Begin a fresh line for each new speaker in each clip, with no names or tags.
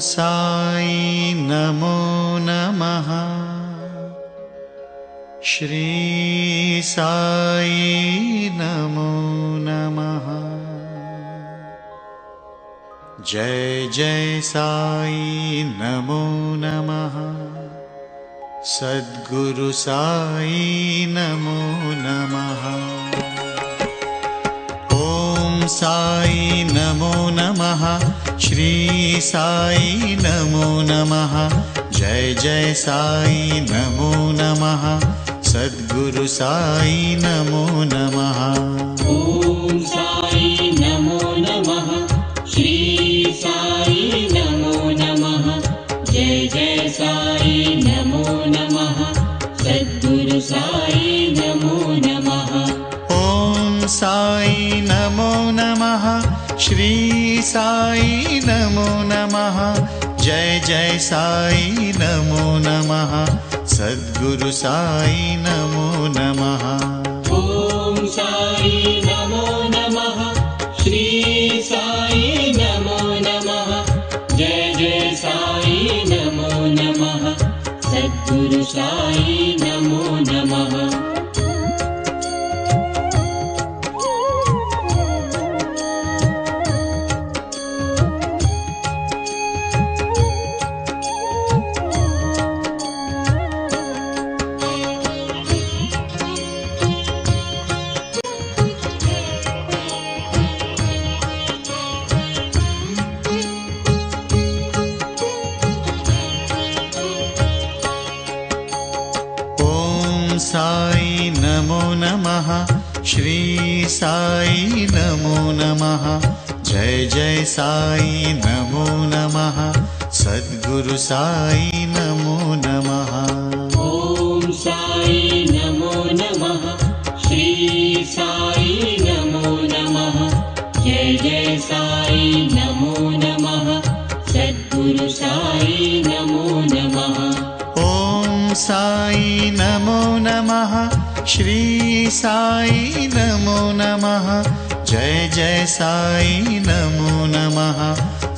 साई नमो नमः। श्री साई नमो नमः। जय जय साई नमो नमः। सद्गुरु साई नमो नमः। ओम साई नमो नमः। श्री साई नमो नमः। जय जय साई नमो नमः। सद्गुरु साई नमो नमः।
ओम साई नमो नमः। श्री साई नमो नमः। जय जय साई नमो नमः। सद्गुरु साई नमो नमः।
ओम साई नमो नमः। श्री साई नमो नमः। जय जय साई नमो नमः। सद्गुरु साई नमो नमः।
ओम साई नमो नमः। श्री साई नमो नमः। जय जय साई नमो नमः। सद्गुरु साई नमो नमः।
साई नमो नमः। श्री साई नमो नमः। जय जय साई नमो नमः। सद्गुरु साई नमो नमः।
ओम साई नमो नमः। श्री साई नमो नमः। जय जय साई नमो नमः। सद्गुरु साई नमो नमः।
ओम साई नमो नमः। श्री साई नमो नमः। जय जय साई नमो नमः।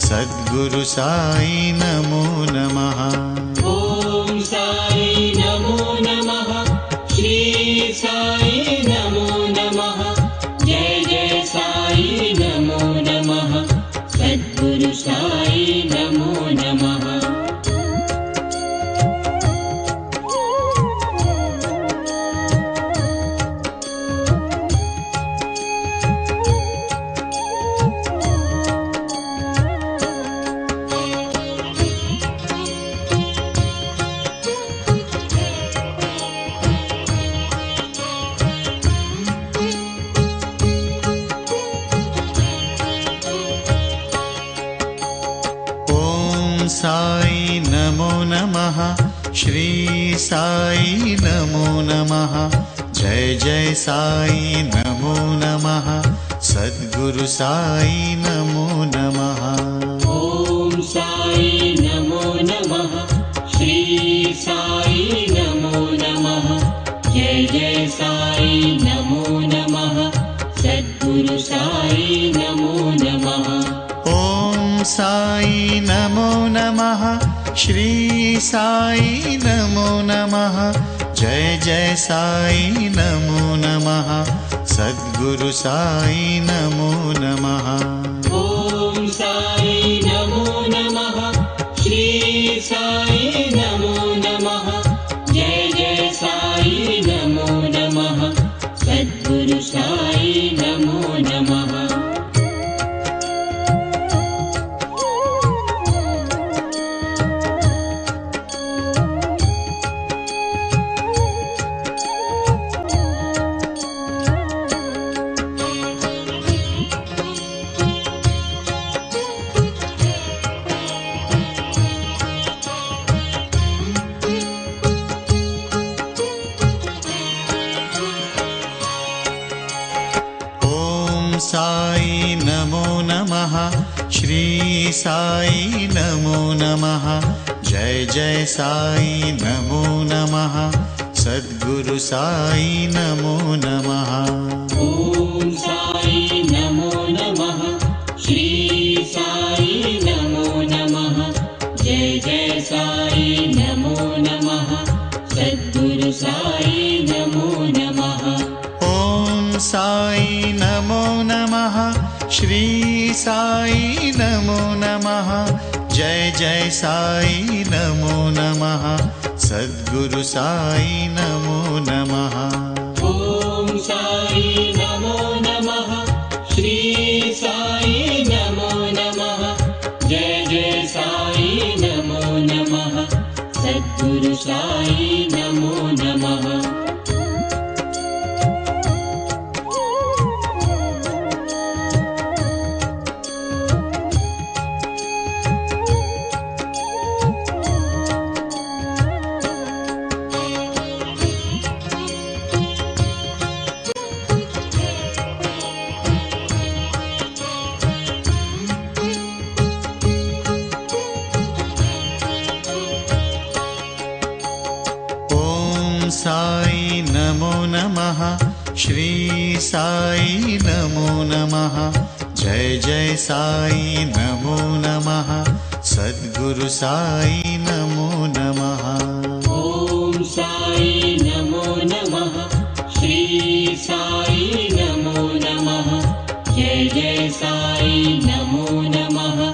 सद्गुरु साई नमो नमः।
ओम साई नमो नमः। श्री साई नमो नमः। जय जय साई नमो नमः। सद्गुरु साई नमो नमः।
साई नमो नमः। श्री साई नमो नमः। जय जय साई नमो नमः। सद्गुरु साई नमो नमः।
ओम साई नमो नमः। श्री साई नमो नमः। जय जय साई नमो नमः। सद्गुरु साई नमो नमः।
ओम साई नमो नमः। श्री साई नमो नमः। जय जय साई नमो नमः। सद्गुरु साई नमो नमः।
ओम साई नमो नमः। श्री साई नमो नमः। जय जय साई नमो नमः। सद्गुरु साई नमो नमः।
साई नमो नमः। श्री साई नमो नमः। जय जय साई नमो नमः। सद्गुरु साई नमो नमः।
ओम साई नमो नमः। श्री साई नमो नमः।
श्री साई नमो नमः। जय जय साई नमो नमः। सद्गुरु साई नमो नमः।
ॐ साई नमो नमः। श्री साई नमो नमः। जय जय साई नमो नमः। सद्गुरु साई नमो नमः।
साई नमो नमः। श्री साई नमो नमः। जय जय साई नमो नमः। सद्गुरु साई नमो नमः।
ॐ साई नमो नमः। श्री साई नमो नमः। जय जय साई नमो नमः।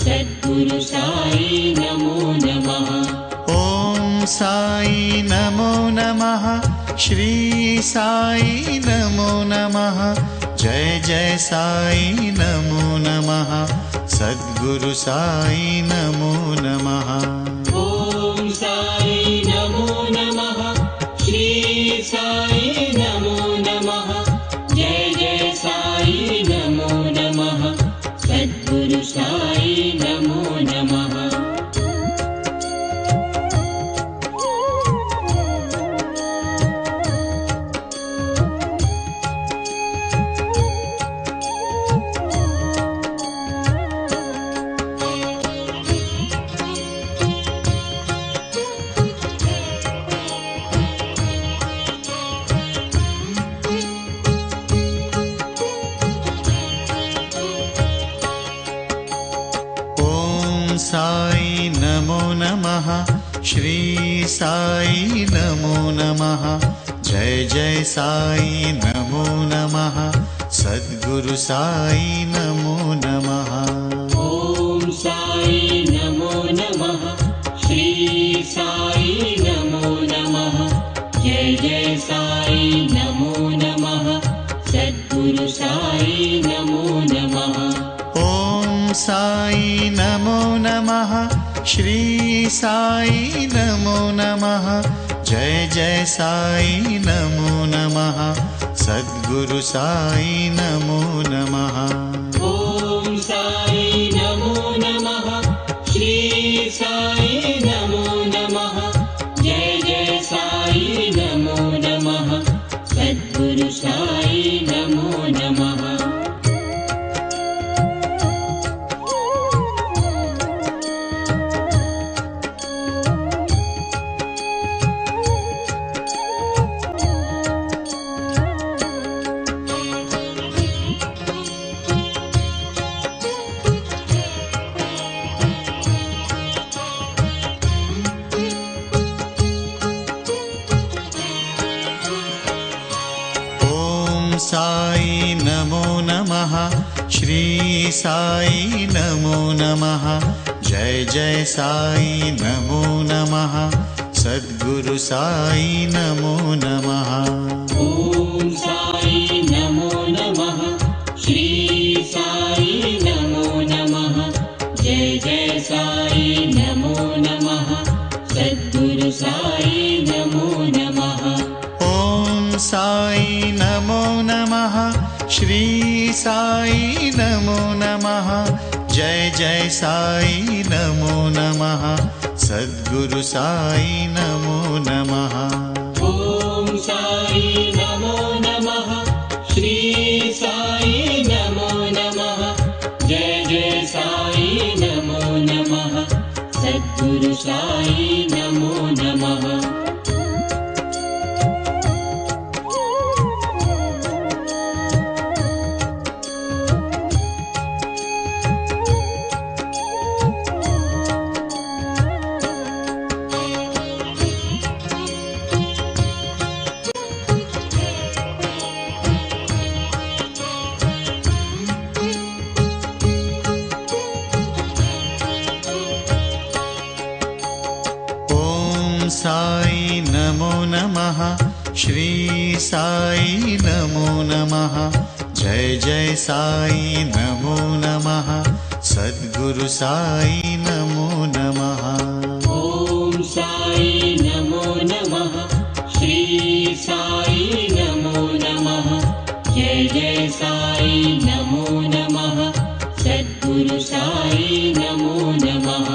सद्गुरु साई नमो नमः।
ॐ साई नमो नमः। श्री साई नमो नमः। जय जय साई नमो नमः। सद्गुरु साई नमो नमः।
ॐ साई नमो नमः। श्री साई नमो नमः। जय जय साई नमो नमः। सद्गुरु साई नमो नमः।
साई नमो नमः। श्री साई नमो नमः। जय जय साई नमो नमः। सद्गुरु साई नमो नमः।
ॐ साई नमो नमः। श्री साई नमो नमः। जय जय साई नमो नमः। सद्गुरु साई नमो नमः।
ॐ साई नमो नमः। श्री साई नमो नमः। जय जय साई नमो नमः। सद्गुरु साई नमो नमः।
ॐ साई नमो नमः। श्री साई नमो नमः। जय जय साई नमो नमः। सद्गुरु साई नमो नमः।
साई नमो नमः। श्री साई नमो नमः। जय जय साई नमो नमः। सद्गुरु साई नमो नमः।
ॐ साई नमो नमः। श्री साई नमो नमः। जय जय साई नमो नमः। सद्गुरु साई नमो नमः।
ॐ साई नमो नमः। श्री साई नमो नमः। जय जय साई नमो नमः। सद्गुरु साई नमो नमः।
ॐ साई नमो नमः। श्री साई नमो नमः। जय जय साई नमो नमः। सद्गुरु साई नमो नमः।
श्री साई नमो नमः। जय जय साई नमो नमः। सद्गुरु साई नमो नमः।
ॐ साई नमो नमः। श्री साई नमो नमः। जय जय साई नमो नमः। सद्गुरु साई नमो नमः।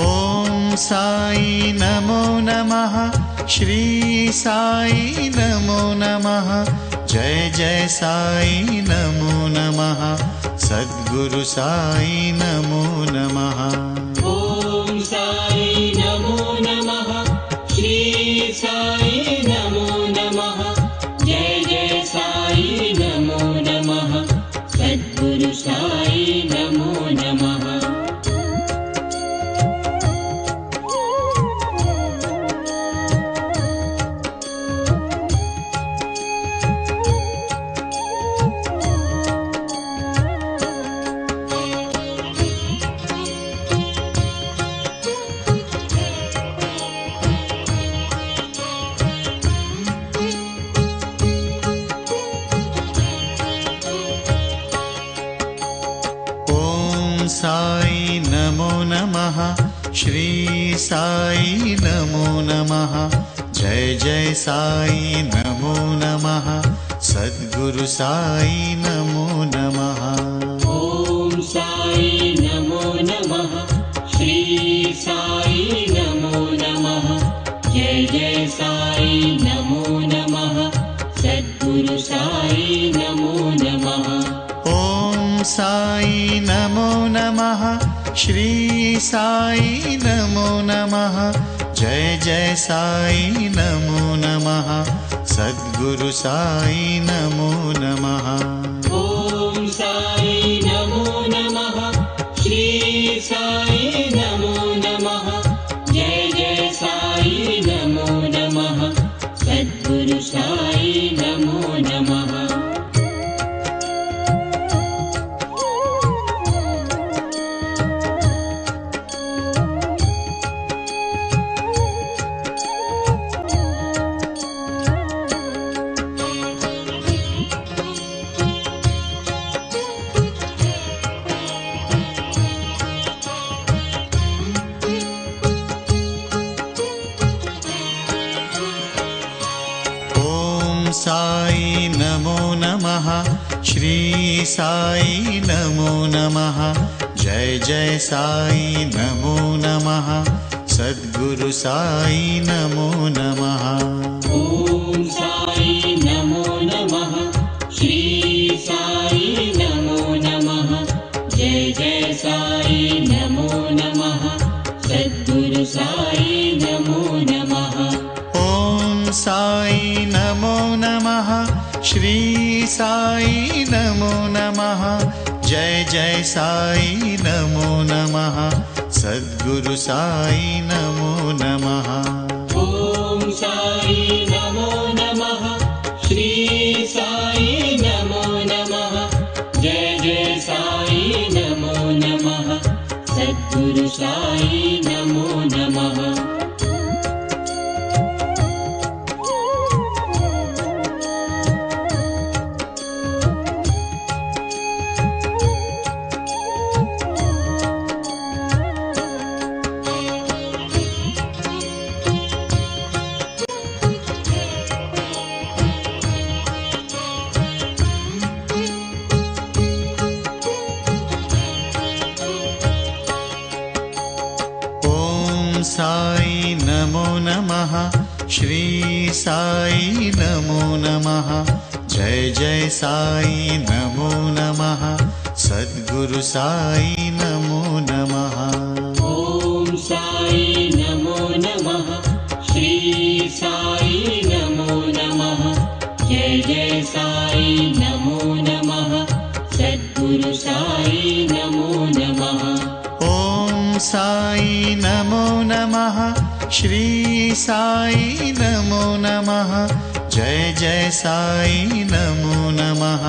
ॐ साई नमो नमः। श्री साई नमो नमः। जय जय साई नमो नमः। सद्गुरु साई नमो नमः।
ॐ साई नमो नमः। श्री साई नमो नमः। जय जय साई नमो नमः। सद्गुरु साई नमो नमः।
साई नमो नमः। श्री साई नमो नमः। जय जय साई नमो नमः। सद्गुरु साई नमो नमः।
ॐ साई नमो नमः। श्री साई नमो नमः। जय जय साई नमो नमः। सद्गुरु साई नमो नमः।
ॐ साई नमो नमः। श्री साई नमो नमः। जय जय साई नमो नमः। सद्गुरु साई नमो नमः।
ॐ साई नमो नमः। श्री साई नमो नमः। जय जय साई नमो नमः। सद्गुरु साई नमो नमः।
साई नमो नमः। श्री साई नमो नमः। जय जय साई नमो नमः। सद्गुरु साई नमो नमः।
ॐ साई नमो नमः। श्री साई नमो नमः। जय जय साई नमो नमः। सद्गुरु साई नमो नमः।
ॐ साई नमो नमः। श्री साई नमो नमः। जय जय साई नमो नमः। सद्गुरु साई नमो नमः।
ॐ साई नमो नमः। श्री साई नमो नमः। जय जय साई नमो नमः। सद्गुरु साई नमो नमः।
साई नमो नमः। श्री साई नमो नमः। जय जय साई नमो नमः। सद्गुरु साई नमो नमः।
ॐ साई नमो नमः। श्री साई नमो नमः। जय जय साई नमो नमः। सद्गुरु साई नमो नमः।
ॐ साई नमो नमः। श्री साई नमो नमः। जय जय साई नमो नमः।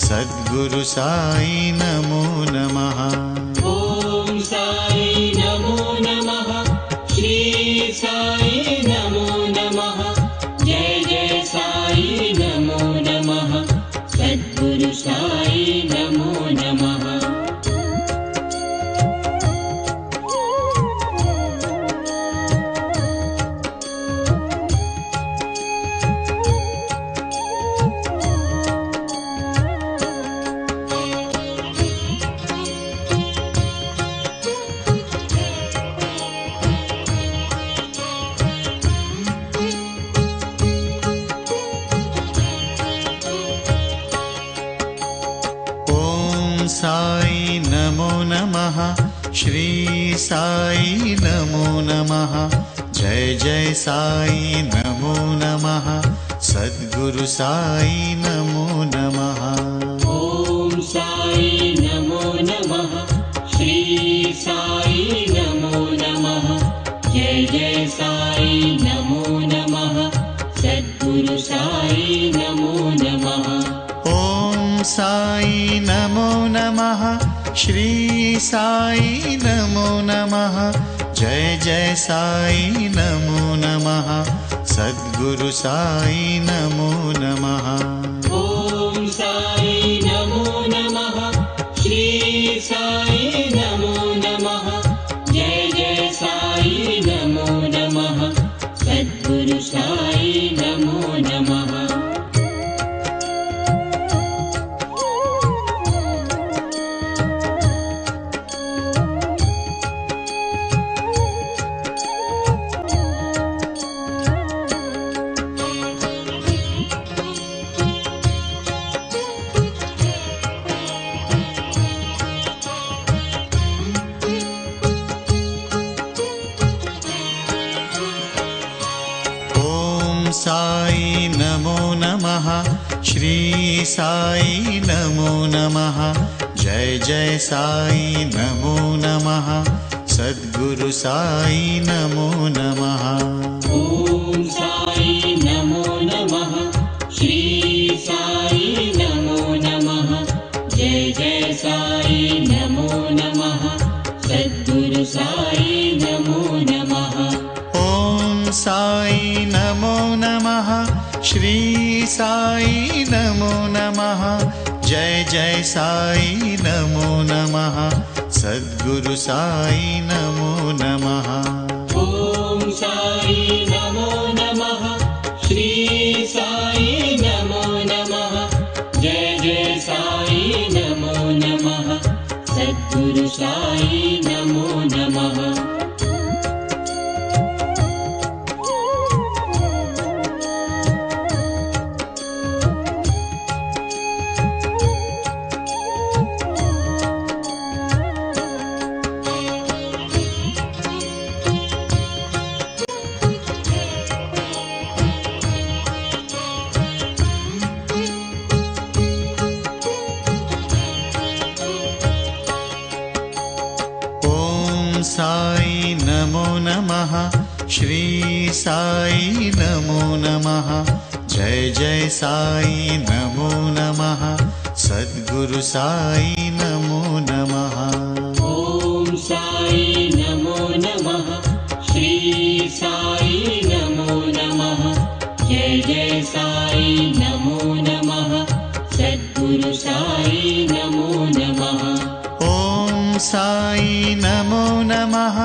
सद्गुरु साई नमो नमः।
ॐ साई नमो नमः। श्री साई नमो नमः। जय जय साई
साई नमो नमः श्री साई नमो नमः जय जय साई नमो नमः सद्गुरु साई नमो नमः
ॐ साई नमो नमः श्री साई नमो नमः जय जय साई नमो नमः सद्गुरु साई नमो नमः
ॐ साई नमो नमः श्री साई नमो नमः जय जय साई नमो नमः सद्गुरु साई नमो नमः
ॐ साई नमो नमः श्री साई नमो नमः जय जय साई नमो नमः सद्गुरु साई नमो नमः
साई नमो नमः श्री साई नमो नमः जय जय साई नमो नमः सद्गुरु साई नमो नमः
ॐ साई नमो नमः श्री साई नमो नमः जय जय साई नमो नमः सद्गुरु साई नमो नमः
ॐ साई नमो नमः श्री साई नमो नमः जय जय साई नमो नमः सद्गुरु साई नमो नमः
ॐ साई नमो नमः श्री साई नमो नमः जय जय साई नमो नमः सद्गुरु साई नमो नमः
साई नमो नमः श्री साई नमो नमः जय जय साई नमो नमः सद्गुरु साई नमो नमः
ॐ साई नमो नमः श्री साई नमो नमः जय जय साई नमो नमः सद्गुरु साई नमो नमः
ॐ साई नमो नमः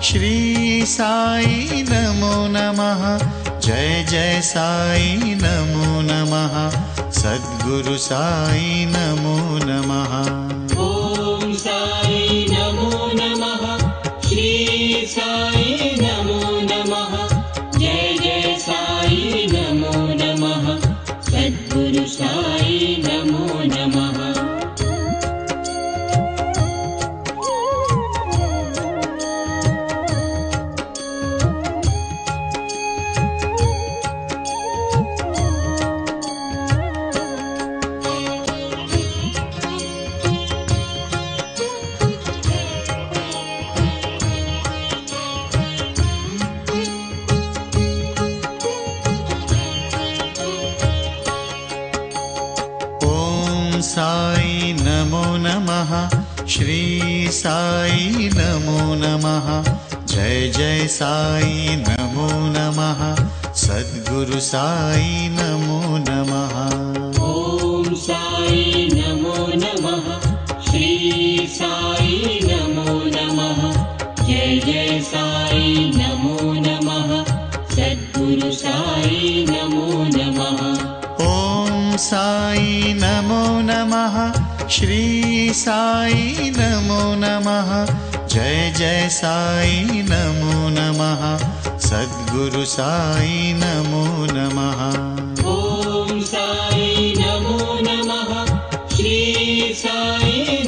श्री साई नमो नमः जय जय साई नमो नमः सद्गुरु साई नमो नमः
ॐ साई नमो नमः श्री साई नमो नमः जय जय साई नमो नमः सद्गुरु साई नमो नमः
साई नमो नमः श्री साई नमो नमः जय जय साई नमो नमः सद्गुरु साई नमो नमः
ॐ साई नमो नमः श्री साई नमो नमः जय जय साई नमो नमः सद्गुरु साई नमो नमः
ॐ साई नमो नमः श्री साई नमो नमः जय जय साई नमो नमः सद्गुरु साई नमो नमः
ॐ साई नमो नमः श्री साई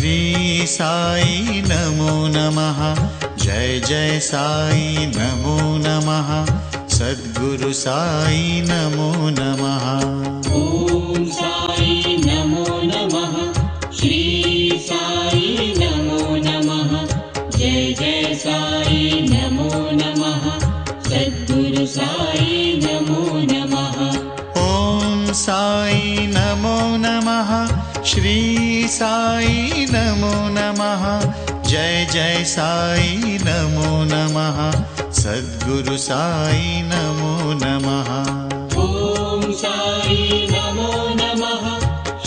श्री साई नमो नमः। जय जय साई नमो नमः। सद्गुरु साई नमो नमः।
ॐ साई नमो नमः। श्री साई नमो नमः। जय जय साई नमो नमः। सद्गुरु साई नमो नमः।
ॐ साई नमो नमः। श्री साई नमो नमः। जय जय साई नमो नमः। सद्गुरु साई नमो नमः।
ॐ साई नमो नमः।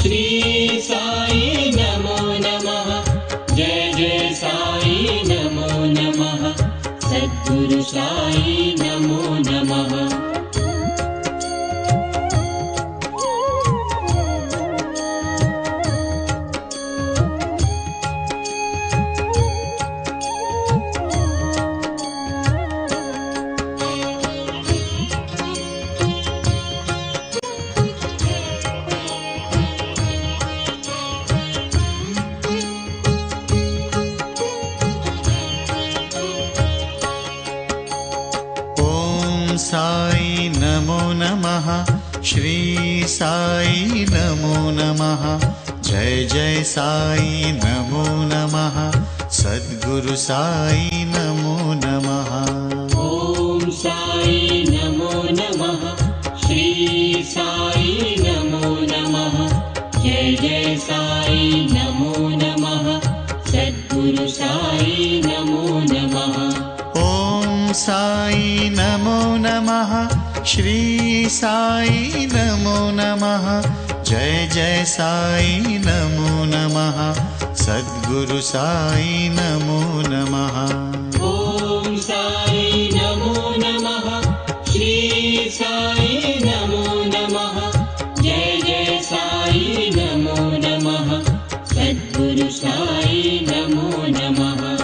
श्री साई नमो नमः। जय जय साई नमो नमः। सद्गुरु साई नमो नमः।
साई नमो नमः। श्री साई नमो नमः। जय जय साई नमो नमः। सद्गुरु साई नमो नमः।
ॐ साई नमो नमः। श्री साई नमो नमः। जय जय साई नमो नमः। सद्गुरु साई नमो नमः।
ॐ साई नमो नमः। श्री साई नमो नमः। जय जय साई नमो नमः। सद्गुरु साई नमो नमः।
ॐ साई नमो नमः। श्री साई नमो नमः। जय जय साई नमो नमः। सद्गुरु साई नमो नमः।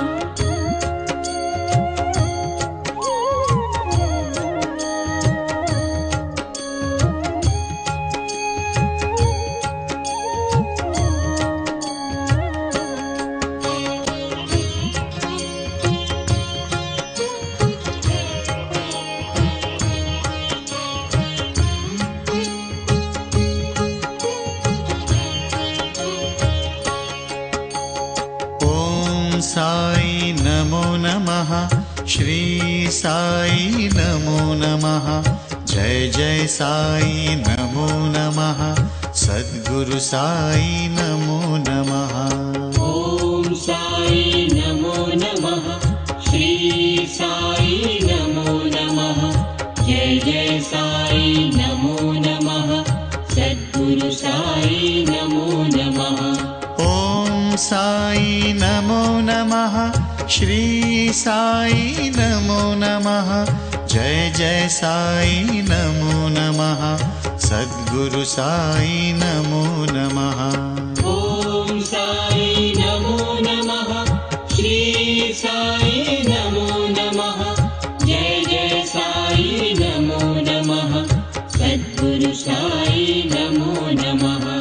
साई नमो नमः। श्री साई नमो नमः। जय जय साई नमो नमः। सद्गुरु साई नमो नमः।
ॐ साई नमो नमः। श्री साई नमो नमः। जय जय साई नमो नमः। सद्गुरु साई नमो नमः।
ॐ साई नमो नमः। श्री साई नमो नमः। जय जय साई नमो नमः। सद्गुरु साई नमो नमः।
ॐ साई नमो नमः। श्री साई नमो नमः। जय जय साई नमो नमः। सद्गुरु साई नमो नमः।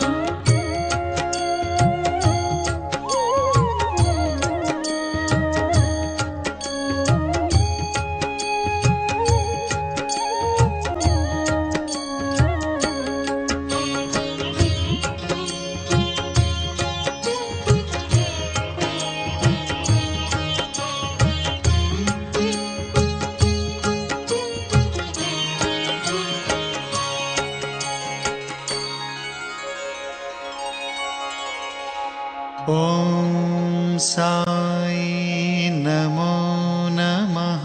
ॐ साई नमो नमः।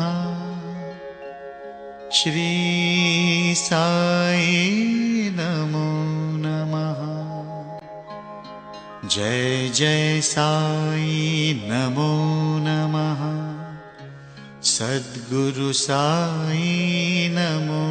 श्री साई नमो नमः। जय जय साई नमो नमः। सद्गुरु साई नमो